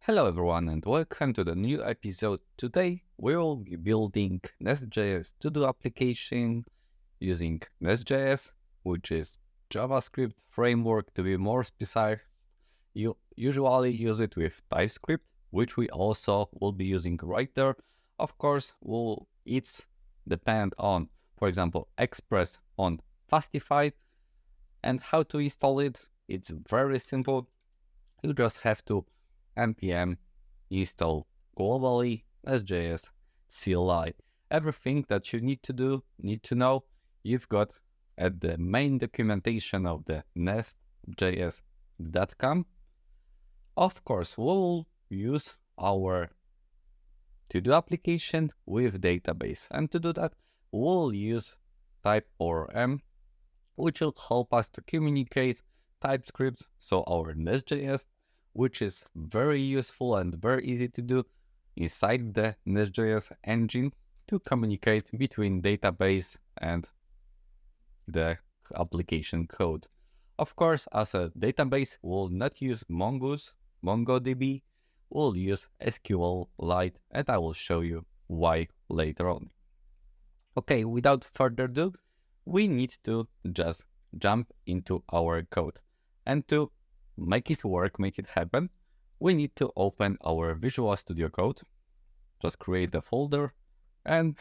Hello everyone and welcome to the new episode. Today we will be building Nest.js Todo application using Nest.js, which is JavaScript framework to be more precise. You usually use it with TypeScript, which we also will be using right there. Of course, it's depend on, for example, Express on Fastify, and how to install it. It's very simple. You just have to npm install globally Nest.js SQLite. Everything that you need to know, you've got at the main documentation of the Nest.js.com. Of course, we'll use our to-do application with database, and to do that, we'll use type or m, which will help us to communicate TypeScript, so our Nest.js, which is very useful and very easy to do inside the Nest.js engine to communicate between database and the application code. Of course, as a database, we'll not use MongoDB, we'll use SQLite, and I will show you why later on. Okay, without further ado, we need to just jump into our code. And to make it work, make it happen, we need to open our Visual Studio Code. Just create a folder and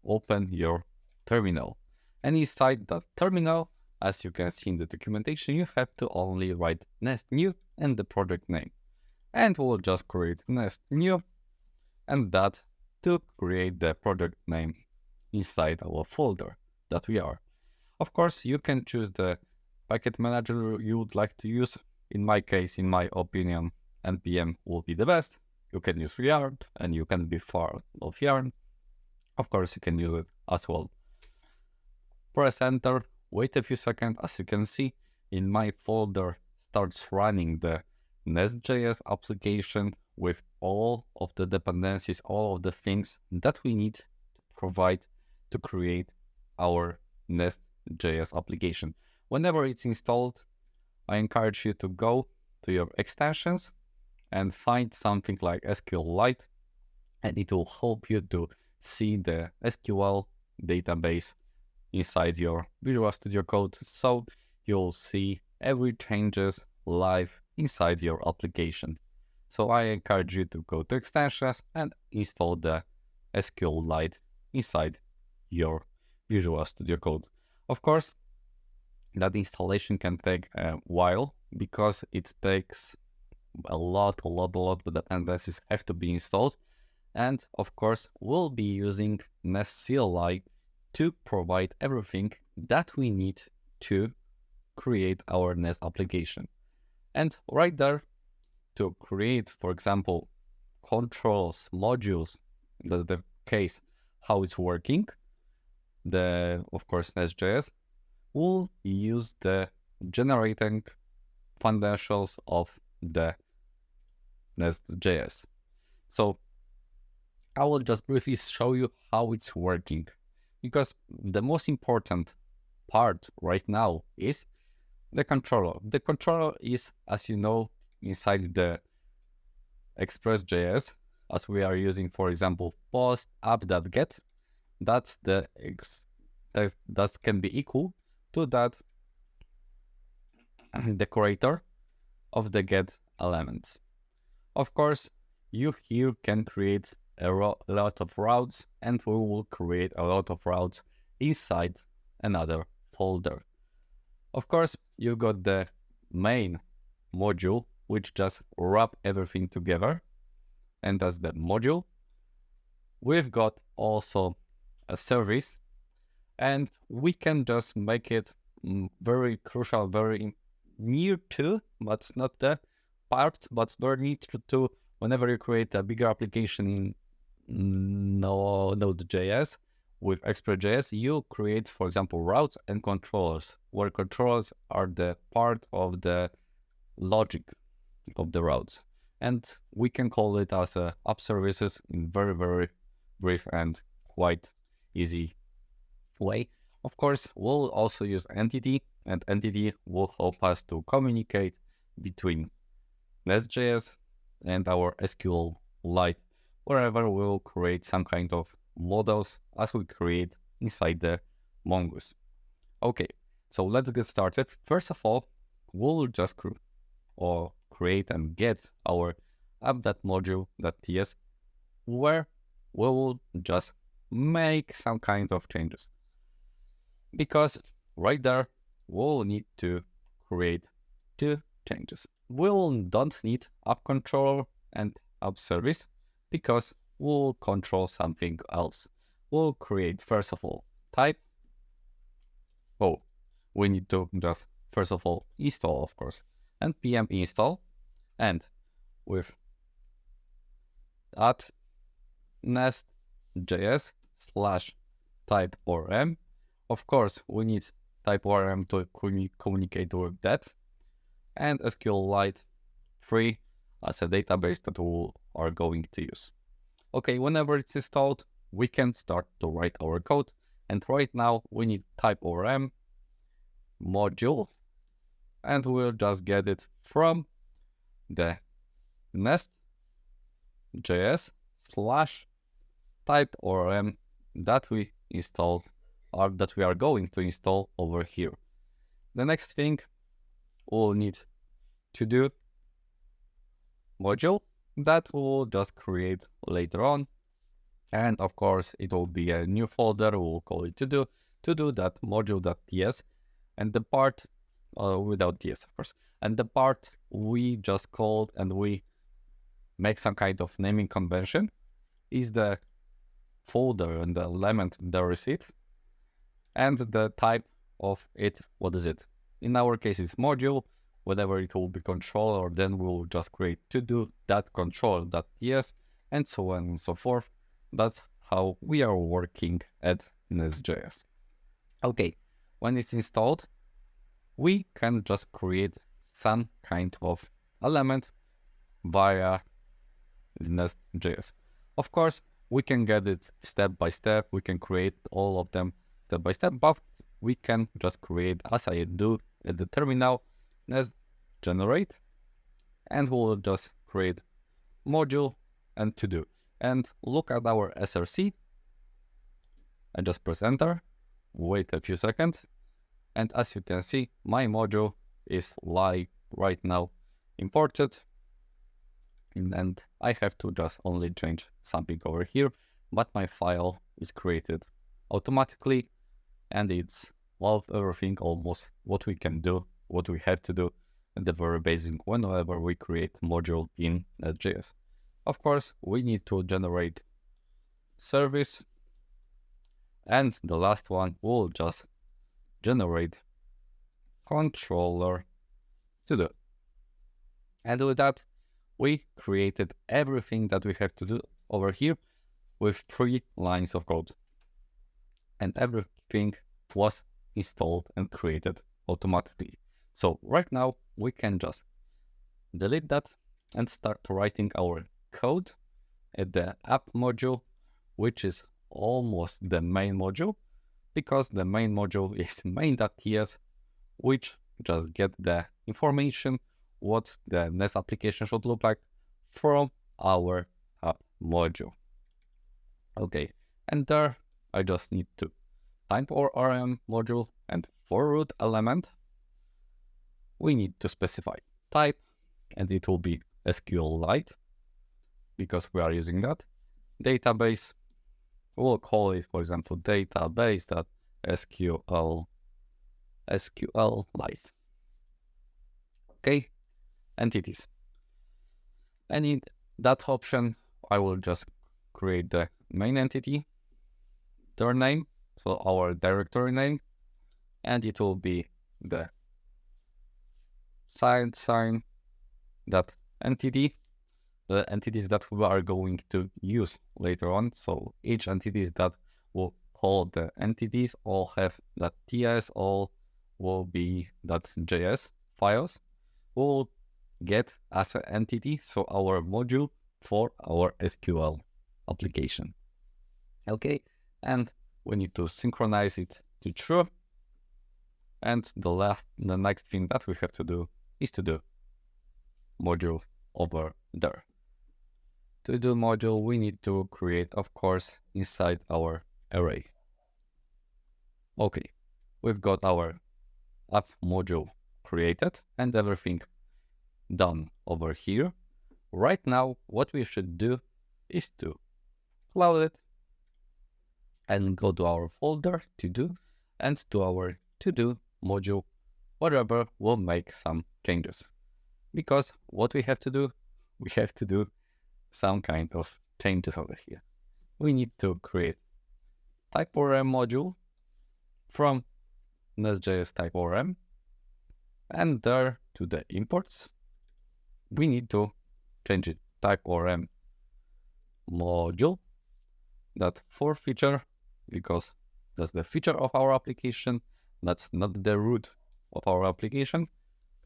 open your terminal. And inside the terminal, as you can see in the documentation, you have to only write Nest New and the project name. And we'll just create Nest New and that to create the project name inside our folder that we are. Of course, you can choose the packet manager you would like to use. In my case, in my opinion, npm will be the best. You can use yarn and you can be far of yarn. Of course, you can use it as well. Press enter, wait a few seconds. As you can see, in my folder starts running the Nest.js application with all of the dependencies, all of the things that we need to provide to create our Nest.js application. Whenever it's installed, I encourage you to go to your extensions and find something like SQLite, and it will help you to see the SQL database inside your Visual Studio Code, so you'll see every changes live inside your application. So I encourage you to go to extensions and install the SQLite inside your Visual Studio Code. Of course, that installation can take a while because it takes a lot of dependencies have to be installed. And of course, we'll be using Nest CLI to provide everything that we need to create our Nest application. And right there, to create, for example, controls, modules, that's the case, how it's working, of course, Nest.js, we'll use the generating fundamentals of the Nest.js. So I will just briefly show you how it's working, because the most important part right now is the controller. The controller is, as you know, inside the Express.js, as we are using, for example, post app.get. That's that can be equal to that decorator of the get element. Of course, you here can create a lot of routes, and we will create a lot of routes inside another folder. Of course, you've got the main module, which just wrap everything together, and that's the module. We've got also a service, and we can just make it very crucial, very near to, but not the part, but very near to whenever you create a bigger application in Node.js with Express.js, you create, for example, routes and controllers, where controllers are the part of the logic of the routes. And we can call it as app services in very, very brief and quite easy way. Of course, we'll also use entity, and entity will help us to communicate between Nest.js and our SQLite, wherever we'll create some kind of models as we create inside the Mongoose. Okay, so let's get started. First of all, we'll just create and get our app.module.ts, where we will just make some kind of changes. Because right there, we'll need to create two changes. We don't need app controller and app service because we'll control something else. We'll create, first of all, type. Oh, we need to just, first of all, install, of course, and pm install, and with add Nest.js /type ORM. Of course, we need type ORM to communicate with that, and SQLite 3 as a database that we are going to use. Okay, whenever it's installed, we can start to write our code. And right now we need type ORM module, and we'll just get it from the Nest.js /type ORM that we installed, or that we are going to install over here. The next thing we'll need to do module that we'll just create later on, and of course it will be a new folder. We'll call it to do that module.ts, and the part without ts, of course, and the part we just called and we make some kind of naming convention is the folder and the element there is it, and the type of it, what is it? In our case it's module. Whenever it will be controller, then we'll just create to do that control.ts, and so on and so forth. That's how we are working at Nest.js. Okay, when it's installed, we can just create some kind of element via Nest.js. Of course, we can get it step by step. We can create all of them step by step, but we can just create, as I do at the terminal, Nest generate, and we'll just create module and to do, and look at our src. I just press enter, wait a few seconds, and as you can see, my module is like right now imported, and I have to just only change something over here, but my file is created automatically, and it's everything almost what we can do, what we have to do at the very basic whenever we create module in Nest.js. Of course, we need to generate service, and the last one will just generate controller to do. And with that, we created everything that we have to do over here with 3 lines of code, and everything was installed and created automatically. So right now we can just delete that and start writing our code at the app module, which is almost the main module, because the main module is main.ts, which just get the information what the Nest application should look like from our app module. Okay, and there I just need to type our ORM module, and for root element we need to specify type, and it will be SQLite because we are using that. Database, we'll call it, for example, database.SQLite. Okay, entities. And in that option, I will just create the main entity, their name, so our directory name, and it will be the sign that entity, the entities that we are going to use later on. So each entities that will call the entities all have that .ts, all will be .js files. We'll get as an entity, so our module for our SQL application. Okay, and we need to synchronize it to true. And the next thing that we have to do is to do module over there. To-do module we need to create, of course, inside our array. Okay, we've got our app module created and everything done over here. Right now, what we should do is to close it and go to our folder to do and to our to-do module, wherever we'll make some changes. Because what we have to do some kind of changes over here. We need to create type-orm module from Nest.js type-orm, and there to the imports, we need to change it type-orm module, that for feature, because that's the feature of our application, that's not the root of our application.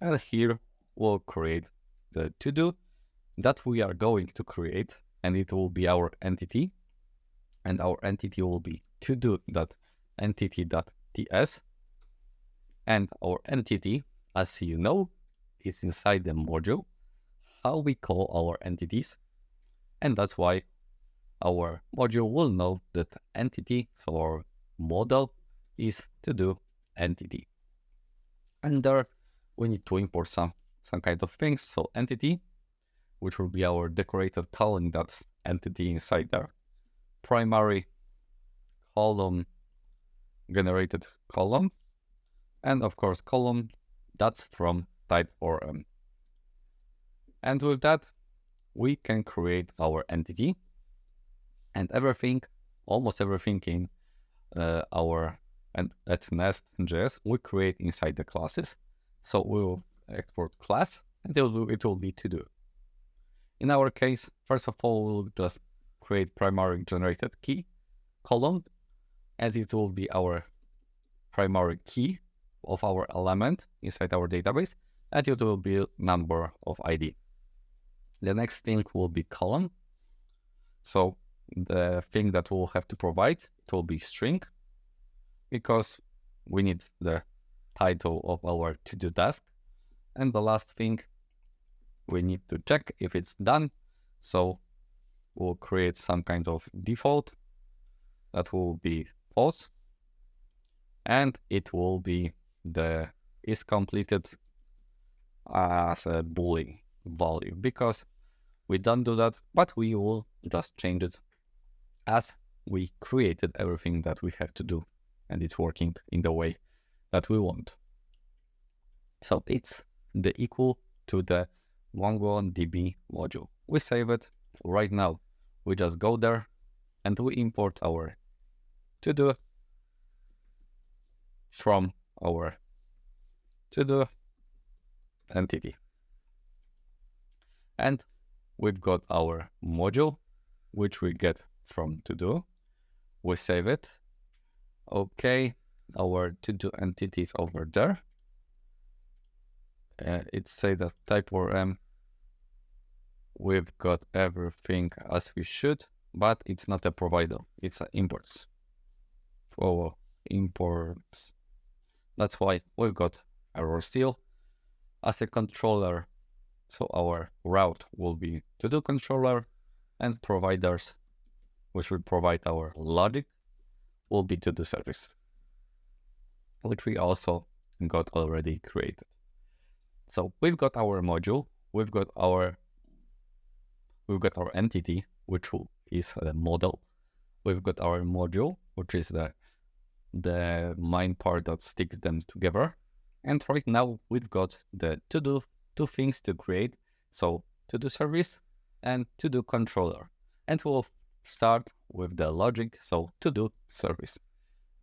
And here we'll create the to-do that we are going to create, and it will be our entity, and our entity will be todo.entity.ts, and our entity, as you know, is inside the module, how we call our entities, and that's why our module will know that entity, so our model is to-do entity. And there we need to import some kind of things, so entity, which will be our decorated column, that's entity inside there. Primary column, generated column, and of course column, that's from type-orm. And with that, we can create our entity, and everything, almost everything in at Nest.js, we create inside the classes. So we will export class, and it will be to do. In our case, first of all, we'll just create primary generated key column, and it will be our primary key of our element inside our database, and it will be number of ID. The next thing will be column. So the thing that we'll have to provide, it will be string, because we need the title of our to-do task. And the last thing, we need to check if it's done. So we'll create some kind of default that will be false, and it will be the is completed as a boolean value, because we don't do that, but we will just change it as we created everything that we have to do, and it's working in the way that we want. So it's the equal to the MongoDB module. We save it. Right now, we just go there and we import our to-do from our to-do entity. And we've got our module, which we get from to-do. We save it. Okay, our to-do entity is over there. It say that type-orm, we've got everything as we should, but it's not a provider, it's an imports. For imports, that's why we've got error still as a controller. So our route will be to-do controller, and providers, which will provide our logic, will be to-do service, which we also got already created. So we've got our module, we've got our entity, which is the model. We've got our module, which is the main part that sticks them together. And right now we've got the to-do, two things to create. So to-do service and to-do controller. And we'll start with the logic, so to-do service.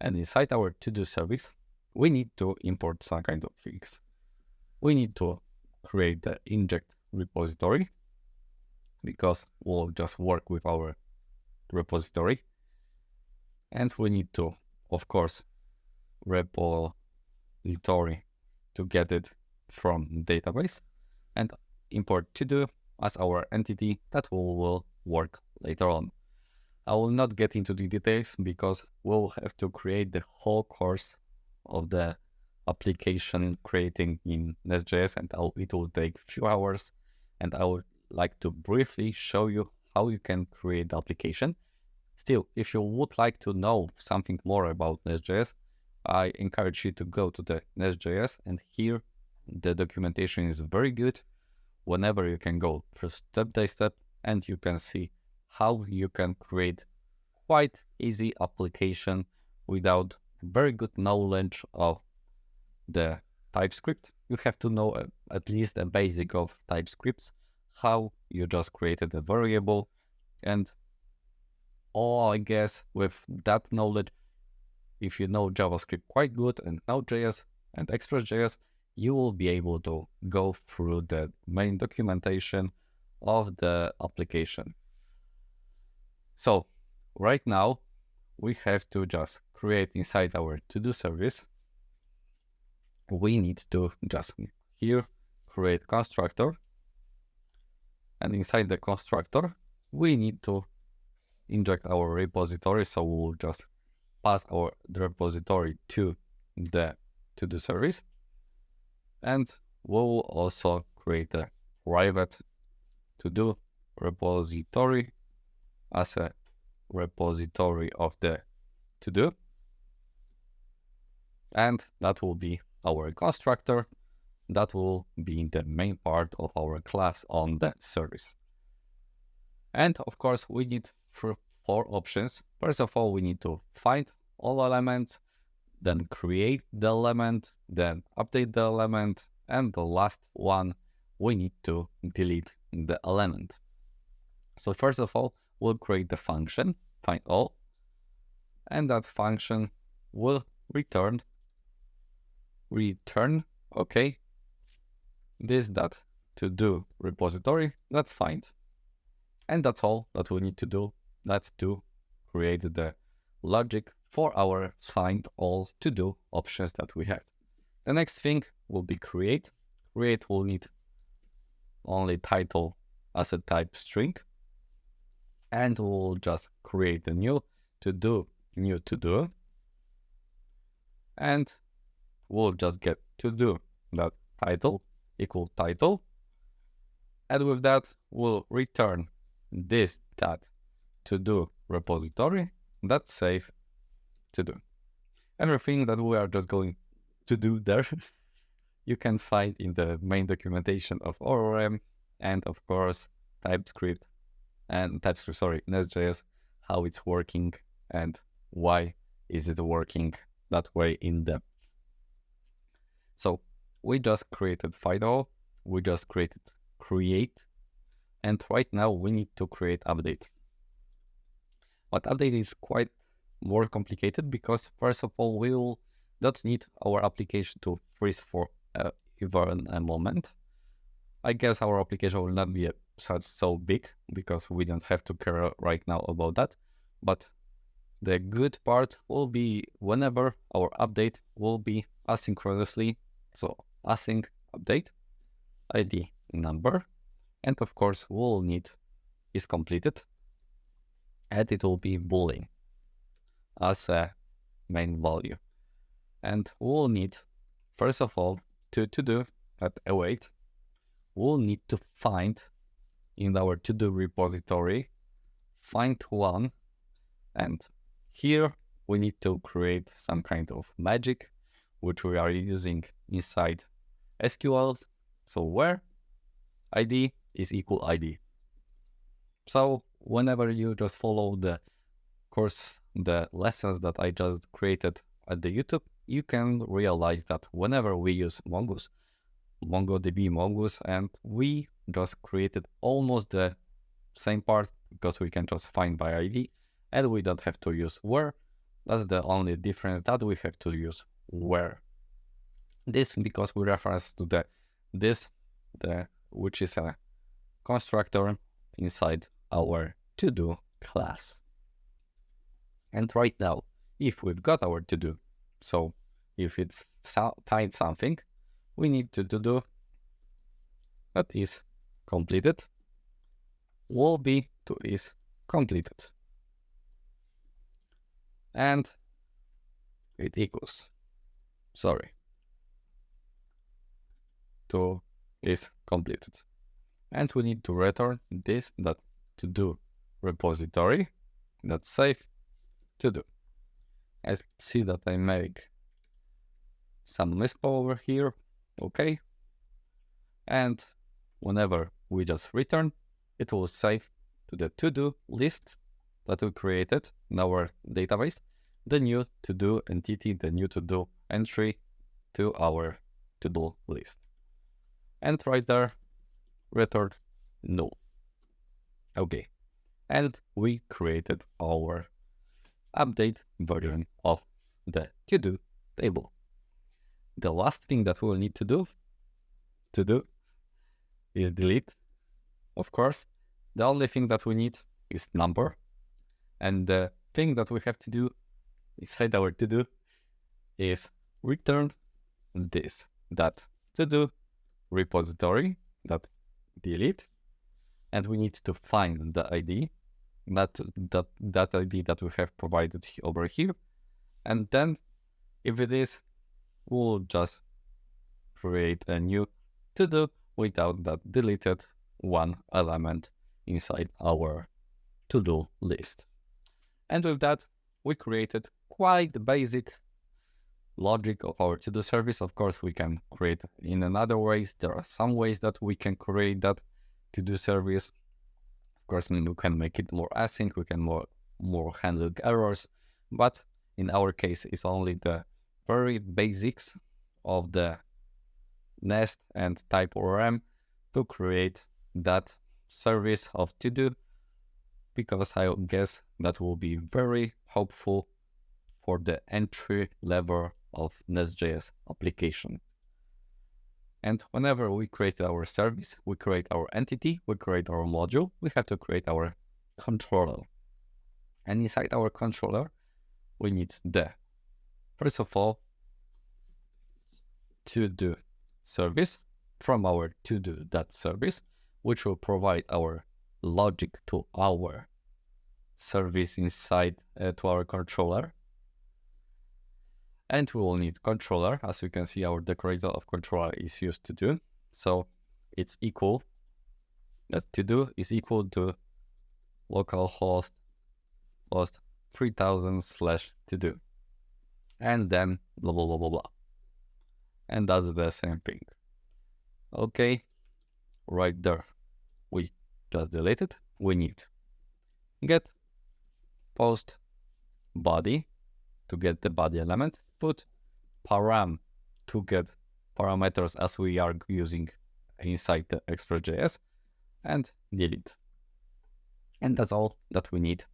And inside our to-do service, we need to import some kind of things. We need to create the inject repository, because we'll just work with our repository. And we need to, of course, repository to get it from database, and import to-do as our entity that will work later on. I will not get into the details, because we'll have to create the whole course of the application creating in Nest.js, and it will take a few hours, and I will like to briefly show you how you can create the application. Still, if you would like to know something more about Nest.js, I encourage you to go to the Nest.js, and here the documentation is very good. Whenever you can go through step by step, and you can see how you can create quite easy application without very good knowledge of the TypeScript. You have to know at least a basic of TypeScripts, how you just created a variable, and I guess with that knowledge, if you know JavaScript quite good and Node.js and Express.js, you will be able to go through the main documentation of the application. So right now, we have to just create inside our to-do service. We need to just here create constructor, and inside the constructor, we need to inject our repository. So we'll just pass the repository to the to-do service, and we'll also create a private to-do repository as a repository of the to-do, and that will be our constructor. That will be the main part of our class on the service. And of course, we need four options. First of all, we need to find all elements, then create the element, then update the element, and the last one, we need to delete the element. So first of all, we'll create the function find all, and that function will return okay, this to do repository find, and that's all that we need to do. That's to create the logic for our find all to do options that we have. The next thing will be create. Create will need only title as a type string, and we'll just create a new to do, and we'll just get to do that title equal title, and with that we'll return this to do repository save to do. Everything that we are just going to do there you can find in the main documentation of ORM, and of course Nest.js, how it's working and why is it working that way in depth. So we just created final, we just created create, and right now we need to create update. But update is quite more complicated because first of all, we will not need our application to freeze for even a moment. I guess our application will not be so big because we don't have to care right now about that. But the good part will be whenever our update will be asynchronously. So async update ID number, and of course we'll need is completed, and it will be boolean as a main value. And we'll need first of all to do await. We'll need to find in our to-do repository, find one, and here we need to create some kind of magic, which we are using inside SQL. So where ID is equal ID. So whenever you just follow the lessons that I just created at the YouTube, you can realize that whenever we use MongoDB Mongoose, and we just created almost the same part because we can just find by ID, and we don't have to use where. That's the only difference, that we have to use where. This because we reference to which is a constructor inside our to-do class. And right now, if we've got our to-do, so if it's find something, we need to do that is completed will be to is completed, and it equals to is completed. And we need to return this that to do repository that's safe to do. I see that I make some mispo over here. Okay. And whenever we just return, it will save to the to-do list that we created in our database, the new to-do entity, the new to-do entry to our to-do list. And right there, return null. Okay. And we created our update version of the to-do table. The last thing that we'll need to do is delete. Of course, the only thing that we need is number. And the thing that we have to do inside our to-do is return this, that to-do repository, that delete. And we need to find the ID, that ID that we have provided over here. And then if it is, we'll just create a new to-do without that deleted one element inside our to-do list. And with that, we created quite the basic logic of our to-do service. Of course, we can create in another ways. There are some ways that we can create that to-do service. Of course, we can make it more async, we can more handle errors, but in our case, it's only the very basics of the Nest and type ORM to create that service of to-do, because I guess that will be very helpful for the entry level of Nest.js application. And whenever we create our service, we create our entity, we create our module, we have to create our controller. And inside our controller, we need the, first of all, to-do service from our to-do.service, which will provide our logic to our service inside to our controller. And we will need controller. As you can see, our decorator of controller is used to do. So it's equal, that to do is equal to localhost 3000/to-do. And then blah, blah, blah, blah, blah. And that's the same thing. Okay, right there. We just deleted. We need get post body to get the body element, put param to get parameters as we are using inside the Express.js, and delete. And that's all that we need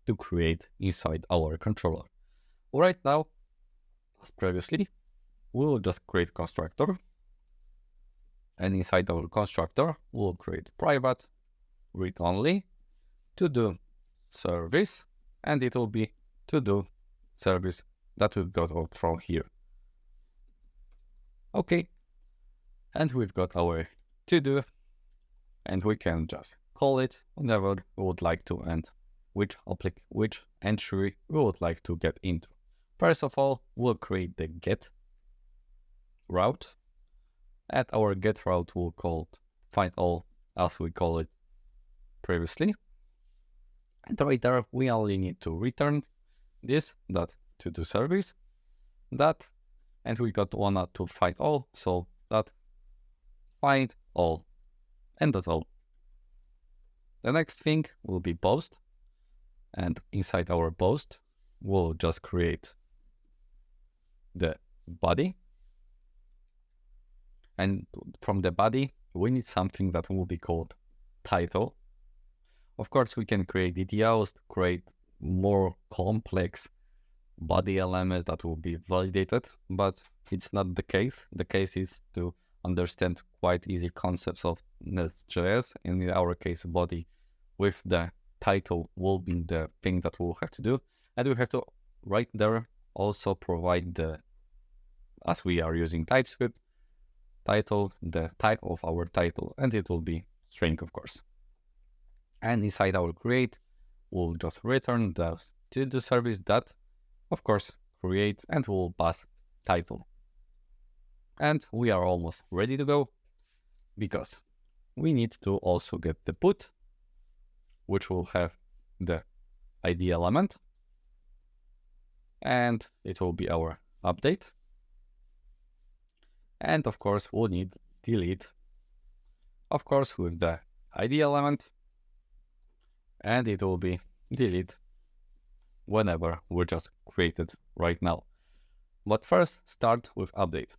to create inside our controller. Right now, as previously, we'll just create constructor. And inside our constructor, we'll create private read only to-do service, and it will be to-do service that we've got out from here. Okay, and we've got our to-do, and we can just call it whenever we would like to, and which entry we would like to get into. First of all, we'll create the get route. At our get route, we'll call find all as we call it previously. And right there, we only need to return this, that to-do service, that, and we got one to find all, so that find all, and that's all. The next thing will be post, and inside our post, we'll just create the body. And from the body, we need something that will be called title. Of course, we can create DTOs to create more complex body elements that will be validated, but it's not the case. The case is to understand quite easy concepts of Nest.js. In our case, body with the title will be the thing that we'll have to do. And we have to right there also provide the, as we are using TypeScript, title, the type of our title, and it will be string, of course. And inside our create, we'll just return the to-do service that, of course, create, and we'll pass title. And we are almost ready to go, because we need to also get the put, which will have the ID element, and it will be our update. And of course, we'll need delete, of course, with the ID element, and it will be delete whenever we just created right now. But first, start with update.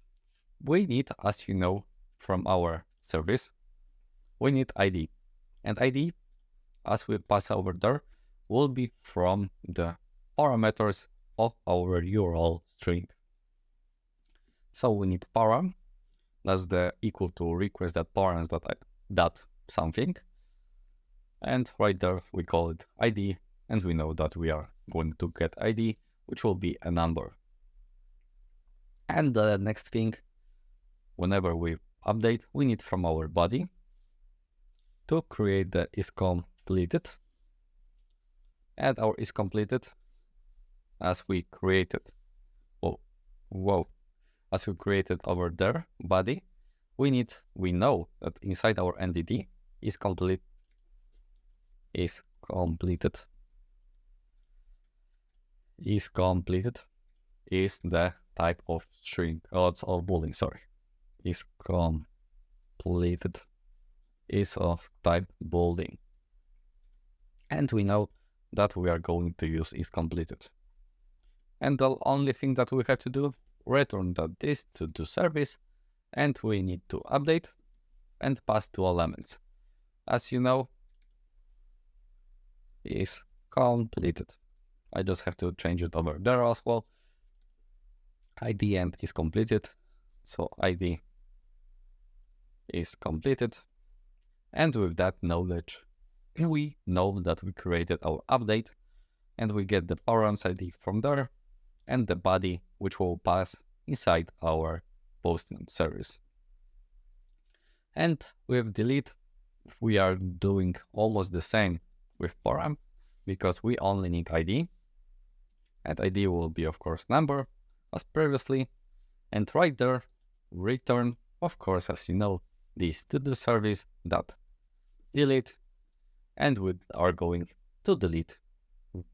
We need, as you know, from our service, we need ID. And ID, as we pass over there, will be from the parameters of our URL string. So we need param, that's the equal to request that params that something. And right there, we call it ID, and we know that we are going to get ID, which will be a number. And the next thing, whenever we update, we need from our body to create the isCompleted. And our isCompleted, as we created, as we created over there body, we know that inside our entity is completed is the type of string of boolean. Sorry, is completed is of type boolean, and we know that we are going to use is completed. And the only thing that we have to do, return this to the service, and we need to update and pass two elements. As you know, is completed. I just have to change it over there as well. ID and is completed. So ID is completed. And with that knowledge, we know that we created our update, and we get the params ID from there and the body, which will pass inside our Postman service. And with delete, we are doing almost the same with param, because we only need ID, and ID will be, of course, number as previously, and right there, return, of course, as you know, this to the service that delete, and we are going to delete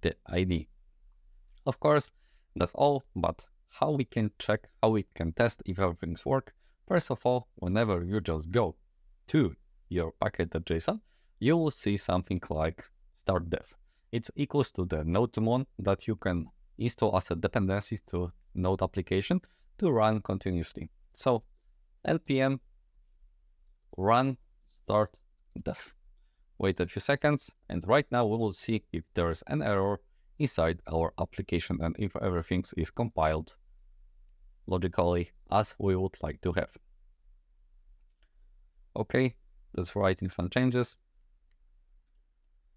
the ID. Of course, that's all, but how we can check, how we can test if everything's work? First of all, whenever you just go to your package.json, you will see something like start dev. It's equals to the Node that you can install as a dependency to Node application to run continuously. So npm run start dev. Wait a few seconds, and right now we will see if there is an error inside our application and if everything is compiled logically as we would like to have. Okay, let's writing some changes.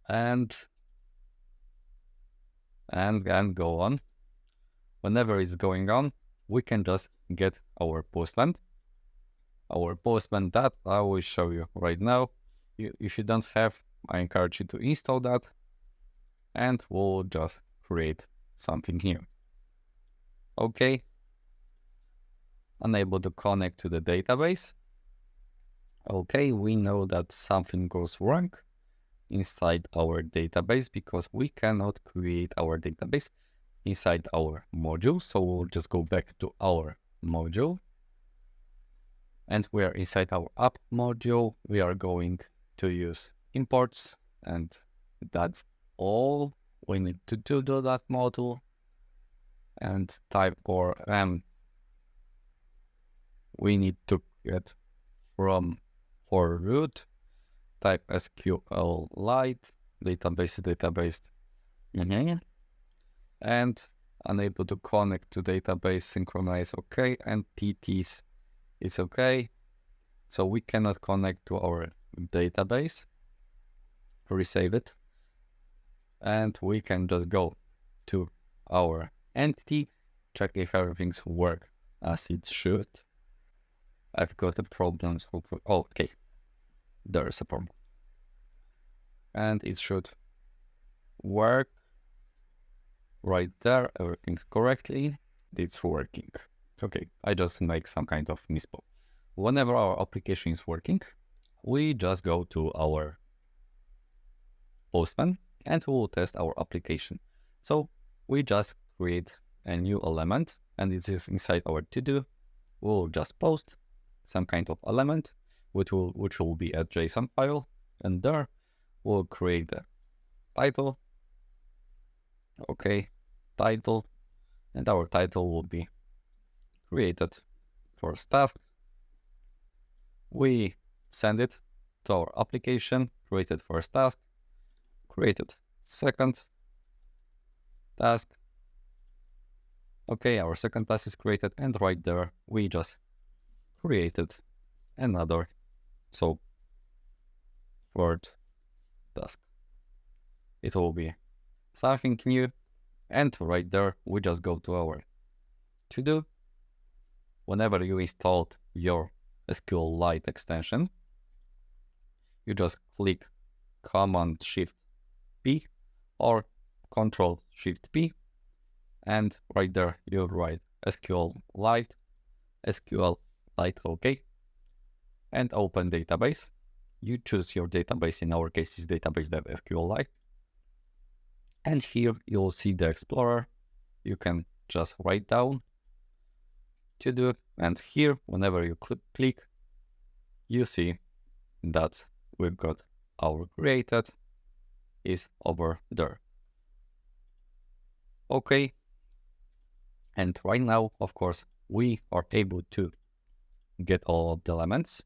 And go on. Whenever it's going on, we can just get our Postman. Our Postman that I will show you right now. If you don't have, I encourage you to install that, and we'll just create something here. Okay. Unable to connect to the database. Okay, we know that something goes wrong inside our database because we cannot create our database inside our module. So we'll just go back to our module, and we are inside our app module. We are going to use imports, and that's all we need to do that module. And type for we need to get from for root, type SQLite, database, and unable to connect to database, synchronize, okay, and TTs is okay. So we cannot connect to our database, resave it, and we can just go to our entity, check if everything's work as it should. I've got a problem. Oh, okay, there's a problem, and it should work right there. Everything's correctly. It's working. Okay, I just make some kind of misspoke. Whenever our application is working, we just go to our Postman and we will test our application. So we just create a new element and this is inside our to-do. We'll just post some kind of element which will be a JSON file, and there we'll create the title. Okay, title, and our title will be created first task. We send it to our application, created first task, created second task. Okay, our second task is created, and right there we just created another, so third task. It will be something new, and right there we just go to our to-do. Whenever you installed your SQLite extension, you just click Command Shift P or Control Shift P, and right there you write SQLite, okay, and open database. You choose your database, in our case is database.SQLite, and here you'll see the Explorer. You can just write down to do, and here whenever you click, you see that we've got our created is over there. Okay, and right now, of course, we are able to get all of the elements.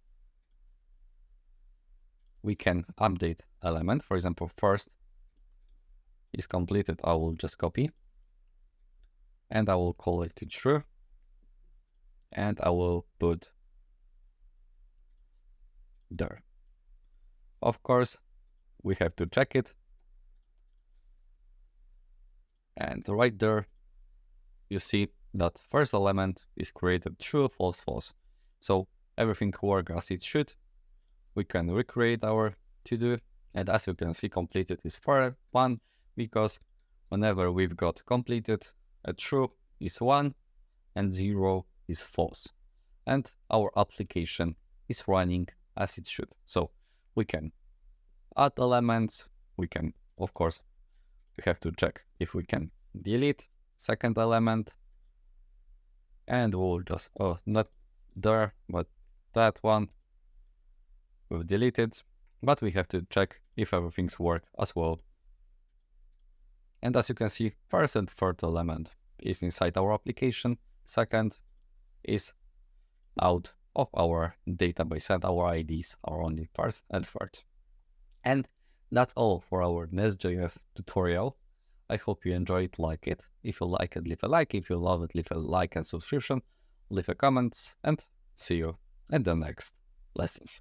We can update element. For example, first is completed. I will just copy and I will call it to true, and I will put there. Of course, we have to check it, and right there you see that first element is created true, false, false. So everything works as it should. We can recreate our to-do, and as you can see, completed is 1 because whenever we've got completed, a true is 1 and 0 is false, and our application is running as it should. So we can add elements. We can, of course, we have to check if we can delete second element, and we'll just, not there, but that one we've deleted, but we have to check if everything's worked as well. And as you can see, first and third element is inside our application, second is out of our database, and our IDs are only first and third. And that's all for our Nest.js tutorial. I hope you enjoyed, like it. If you like it, leave a like. If you love it, leave a like and subscription. Leave a comment, and see you in the next lessons.